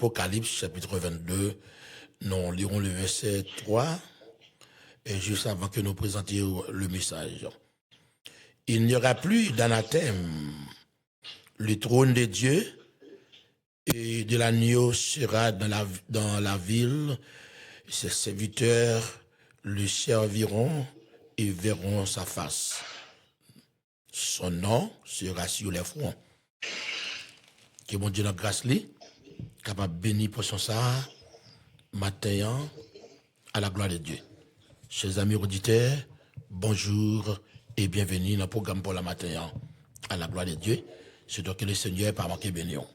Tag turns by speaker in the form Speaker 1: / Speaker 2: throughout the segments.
Speaker 1: Apocalypse chapitre 22, nous lirons le verset 3, et juste avant que nous présentions le message. Il n'y aura plus d'anathème. Le trône de Dieu et de l'agneau sera dans la ville. Ses serviteurs le serviront et verront sa face. Son nom sera sur les fronts. Que mon Dieu, notre grâce, capable de bénir pour son ça, matin, à la gloire de Dieu. Chers amis auditeurs, bonjour et bienvenue dans le programme pour la matin, à la gloire de Dieu. C'est donc que le Seigneur par manquer bénion.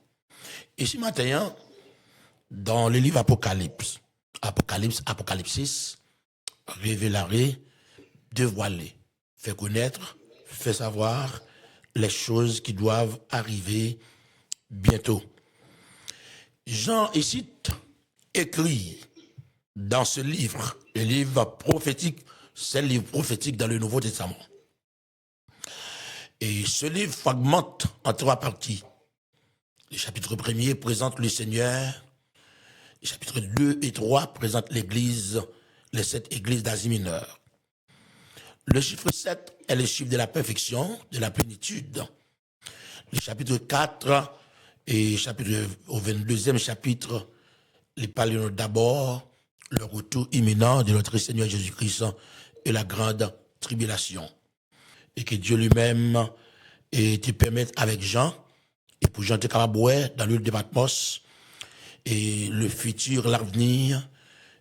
Speaker 1: Et ce matin, dans le livre Apocalypse, Apocalypse, révéler, dévoiler, faire connaître, faire savoir les choses qui doivent arriver bientôt. Jean ici écrit dans ce livre, le livre prophétique, c'est le livre prophétique dans le Nouveau Testament. Et ce livre fragmente en 3 parties. Le chapitre 1er présente le Seigneur. Les chapitres 2 et 3 présentent l'Église, les 7 églises d'Asie mineure. Le chiffre 7 est le chiffre de la perfection, de la plénitude. Le chapitre 4 et au 22e chapitre, les parlons d'abord le retour imminent de notre Seigneur Jésus-Christ et la grande tribulation. Et que Dieu lui-même te permette avec Jean, et pour Jean te capable dans l'île de Patmos, et le futur, l'avenir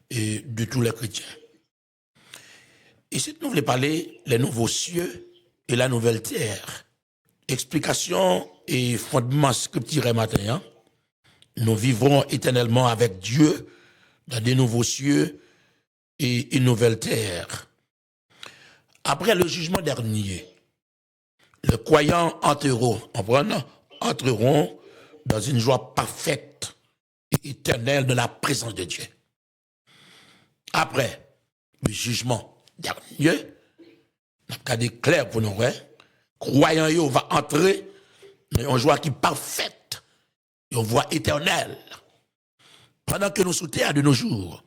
Speaker 1: et de tous les chrétiens. Ici, nous voulons parler les nouveaux cieux et la nouvelle terre. Explication et fondement scripturaire matin. Nous vivrons éternellement avec Dieu dans des nouveaux cieux et une nouvelle terre. Après le jugement dernier, les croyants entreront dans une joie parfaite et éternelle de la présence de Dieu. Après le jugement dernier, nous avons clair pour nous, croyants yo va entrer dans une joie qui est parfaite, une voie éternelle. Pendant que nous soutenons de nos jours,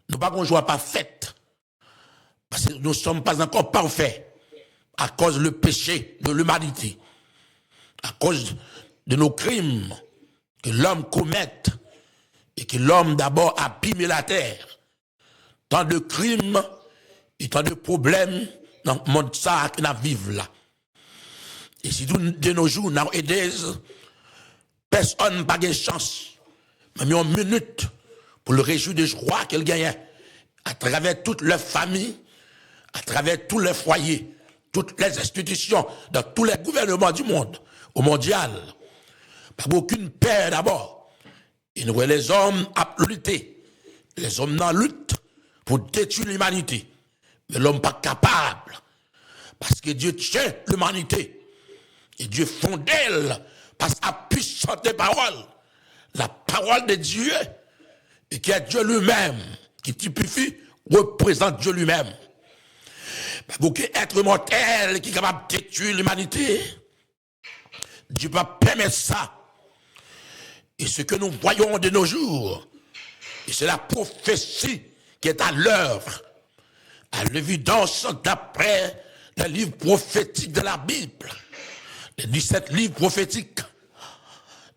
Speaker 1: nous n'avons pas une joie parfaite, parce que nous ne sommes pas encore parfaits à cause du péché de l'humanité, à cause de nos crimes que l'homme commette et que l'homme d'abord a abîmé la terre. Tant de crimes et tant de problèmes dans le monde ça que nous vivons là. Et si de nos jours, nous aidons, personne n'a pas de chance, même une minute pour le réjouir de joie qu'elle gagne à travers toute leur famille, à travers tous les foyers, toutes les institutions, dans tous les gouvernements du monde, au mondial. Pas aucune paix d'abord. Et nous voyons les hommes à lutter. Les hommes dans lutte pour détruire l'humanité. Mais l'homme pas capable. Parce que Dieu tient l'humanité. Et Dieu fonde elle par sa puissante parole. La parole de Dieu, et qui est Dieu lui-même, qui typifie, représente Dieu lui-même. Beaucoup d'êtres mortels qui sont capables de détruire l'humanité, Dieu va permettre ça. Et ce que nous voyons de nos jours, et c'est la prophétie qui est à l'œuvre, à l'évidence d'après les livres prophétiques de la Bible, les 17 livres prophétiques.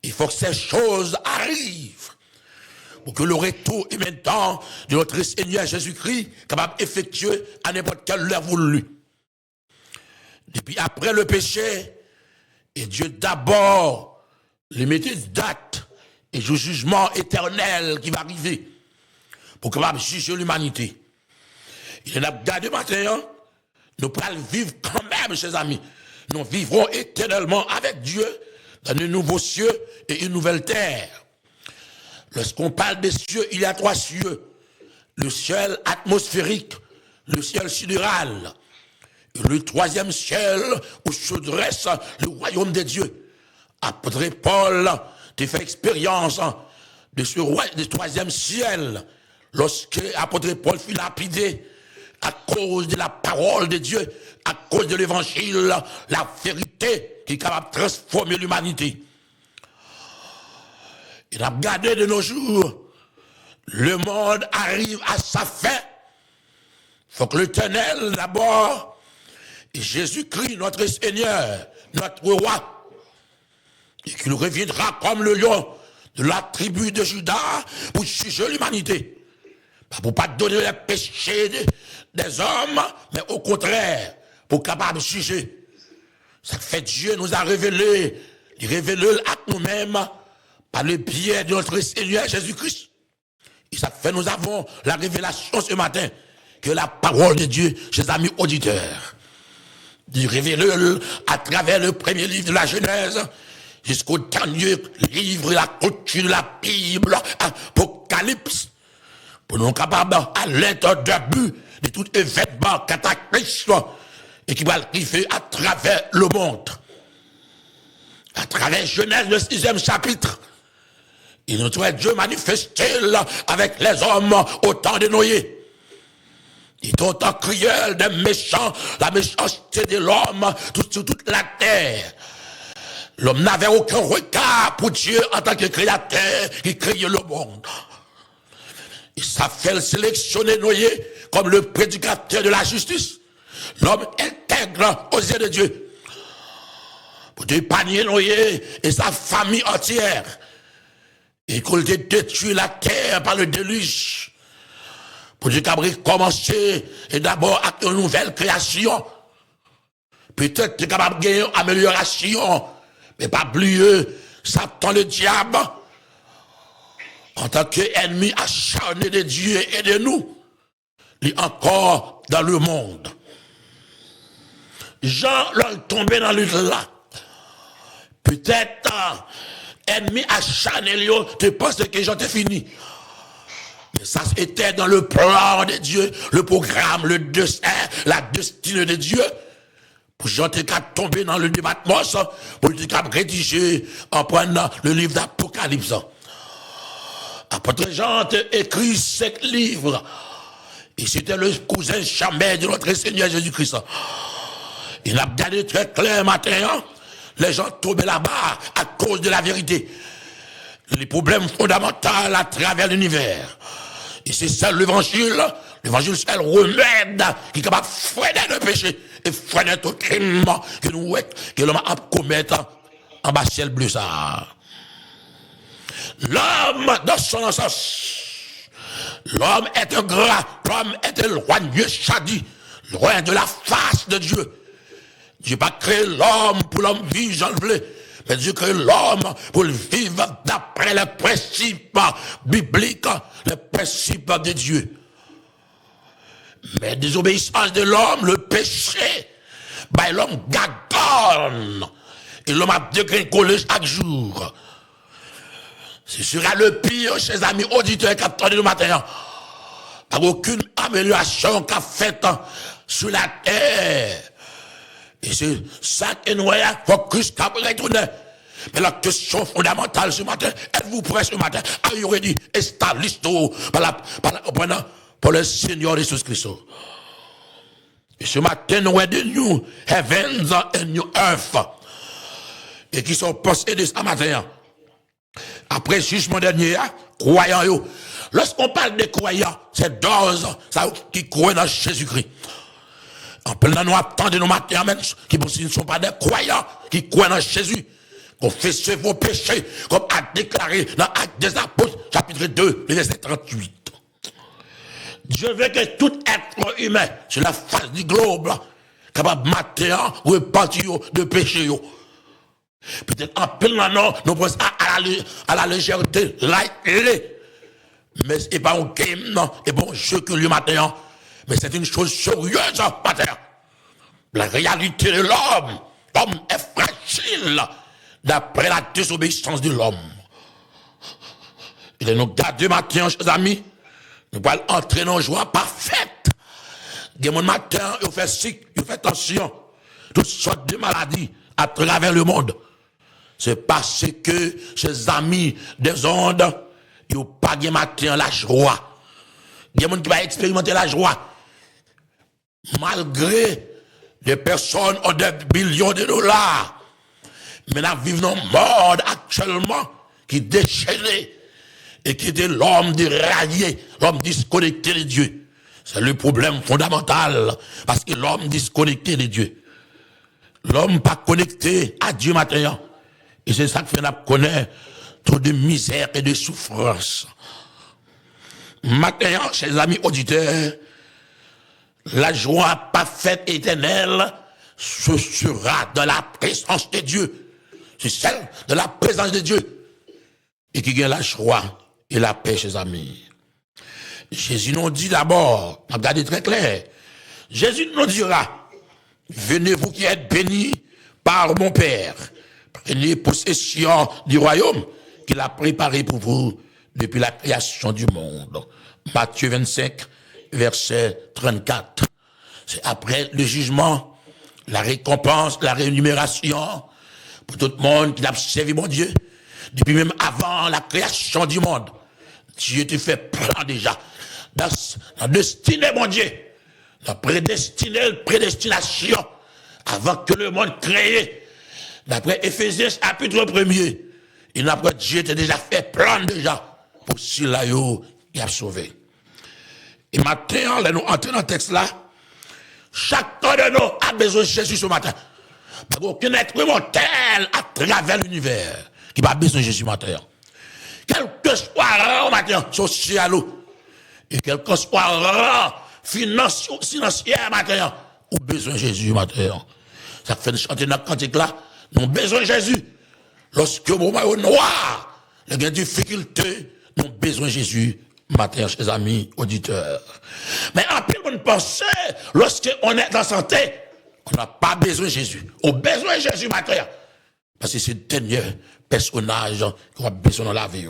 Speaker 1: Il faut que ces choses arrivent pour que le retour immédiat de notre Seigneur Jésus-Christ capable d'effectuer à n'importe quelle heure voulu. Depuis après le péché, et Dieu d'abord les mettait date et le jugement éternel qui va arriver pour capable juger l'humanité. Il a gardé matin, nous pourrons vivre quand même, chers amis. Nous vivrons éternellement avec Dieu dans de nouveaux cieux et une nouvelle terre. Lorsqu'on parle des cieux, il y a 3 cieux. Le ciel atmosphérique, le ciel sidéral, et le 3e ciel où se dresse le royaume de Dieu. Apôtre Paul a fait expérience de ce 3e ciel lorsque apôtre Paul fut lapidé à cause de la parole de Dieu, à cause de l'évangile, la vérité qui est capable de transformer l'humanité. Il a regardé de nos jours, le monde arrive à sa fin. Il faut que l'Éternel d'abord, et Jésus-Christ, notre Seigneur, notre roi, et qu'il reviendra comme le lion de la tribu de Juda pour juger l'humanité. Pas pour pas donner les péchés des hommes, mais au contraire, pour capable de juger. Ça fait Dieu nous a révélé, il révèle à nous-mêmes par le biais de notre Seigneur Jésus-Christ. Et ça fait nous avons la révélation ce matin que la parole de Dieu, chers amis auditeurs, il révèle à travers le premier livre de la Genèse jusqu'au dernier livre, la clôture de la Bible, Apocalypse, pour nous capables à l'aide d'un but de tout événement cataclysme et qui va arriver à travers le monde. À travers Genèse, le 6e chapitre, il nous doit Dieu manifester avec les hommes au temps de Noé. Il est autant cruel des méchants, la méchanceté de l'homme sur toute la terre. L'homme n'avait aucun regard pour Dieu en tant que créateur qui créait le monde. Il s'est fait sélectionner Noé comme le prédicateur de la justice. L'homme intègre aux yeux de Dieu. Pour épargner Noé et sa famille entière. Et qu'il ait détruit la terre par le déluge. Pour Dieu qu'il commencer et d'abord avec une nouvelle création. Peut-être qu'il est capable de gagner une amélioration. Mais pas oublier, Satan le diable, en tant qu'ennemi acharné de Dieu et de nous, il est encore dans le monde. Jean leur tombé dans le là. Peut-être, ennemi acharné, tu penses que Jean t'es fini. Mais ça était dans le plan de Dieu, le programme, le destin, la destinée de Dieu. Pour Jean t'es tomber dans le débattement, pour le rédiger en prenant le livre d'Apocalypse. Apôtre Jean a écrit 5 livres. Et c'était le cousin charmé de notre Seigneur Jésus-Christ. Il a regardé très clair matin. Les gens tombent là-bas à cause de la vérité. Les problèmes fondamentaux à travers l'univers. Et c'est ça l'évangile. L'évangile, c'est le remède qui est capable de freiner le péché et freiner tout crime que l'homme a commis en bas ciel bleu ça. L'homme, dans son essence, l'homme est un grand, l'homme est le roi de Dieu, chadi, le roi de la face de Dieu. Dieu n'a pas créé l'homme pour l'homme vivre, j'en voulais. Mais Dieu crée l'homme pour le vivre d'après les principes bibliques, les principes de Dieu. Mais désobéissance de l'homme, le péché, ben l'homme gagonne. Et l'homme a dégringolé chaque jour. Ce sera le pire, chers amis auditeurs, qui attendent le matin. Par aucune amélioration qu'a faite sur la terre. Et c'est ça que nous voyons, il faut que Christ retourne. Mais la question fondamentale ce matin, êtes-vous prêts ce matin? Are you ready? Established pour le Seigneur Jésus Christ. Et ce matin, nous avons de new heavens and new earth. Et qui sont possédés ce matin. Après le jugement dernier, croyants. Lorsqu'on parle de croyants, c'est d'ores qui croient dans Jésus-Christ. En plein nous attendons nos matins, qui ne sont pas des croyants, qui croient dans Jésus. Confessez vos péchés, comme a déclaré dans Actes des Apôtres, chapitre 2, verset 38. Dieu veut que tout être humain sur la face du globe, capable de matin, repentir de péché. Peut-être en plein non, nous pensons à la légèreté, lightly. Mais ce n'est pas un game, non, et bon jeu que le matin. Mais c'est une chose sérieuse, matin. La réalité de l'homme, l'homme est fragile d'après la désobéissance de l'homme. Il est nous garder matin, chers amis, nous allons entrer dans une joie parfaite. Il y a matin, il fait sick, il fait tension, toutes sortes de maladies à travers le monde. C'est parce que, chers amis des ondes, ils n'ont pas de matin la joie. Il y a des gens qui vont expérimenter la joie. Malgré des personnes ont des billions de dollars. Mais nous vivons dans un monde actuellement qui déchaînait et qui était l'homme déraillé, l'homme disconnecté de Dieu. C'est le problème fondamental, parce que l'homme disconnecté de Dieu. L'homme pas connecté à Dieu maintenant. Et c'est ça que fait connaître trop de misère et de souffrance. Maintenant, chers amis auditeurs, la joie parfaite éternelle, ce sera dans la présence de Dieu. C'est celle de la présence de Dieu. Et qui gagne la joie et la paix, chers amis. Jésus nous dit d'abord, regardez très clair, Jésus nous dira, venez vous qui êtes bénis par mon Père, prenez possession du royaume qu'il a préparé pour vous depuis la création du monde. Matthieu 25, verset 34. C'est après le jugement, la récompense, la rémunération pour tout le monde qui a servi mon Dieu. Depuis même avant la création du monde, Dieu te fait plan déjà. Dans la destinée, mon Dieu, la prédestination, avant que le monde créé, d'après Éphésiens chapitre 1er, et d'après Dieu t'a déjà fait plan déjà pour celui-là qui a sauvé. Et maintenant, là, nous entrons dans le texte là, chacun de nous a besoin de Jésus ce matin. Parce qu'aucun être mortel à travers l'univers qui n'a pas besoin de Jésus matin. Quel que soit le matin social, et quel que soit le financier matin, ou besoin de Jésus matin. Ça fait chanter dans le cantique là, nous avons besoin de Jésus. Lorsque au moment où noir, il y a des difficultés, nous avons besoin de Jésus matin, chers amis auditeurs. Mais en plus, on pense, lorsqu'on est en santé, on n'a pas besoin de Jésus. On a besoin de Jésus matin. Parce que c'est le dernier personnage qu'on a besoin dans la vie.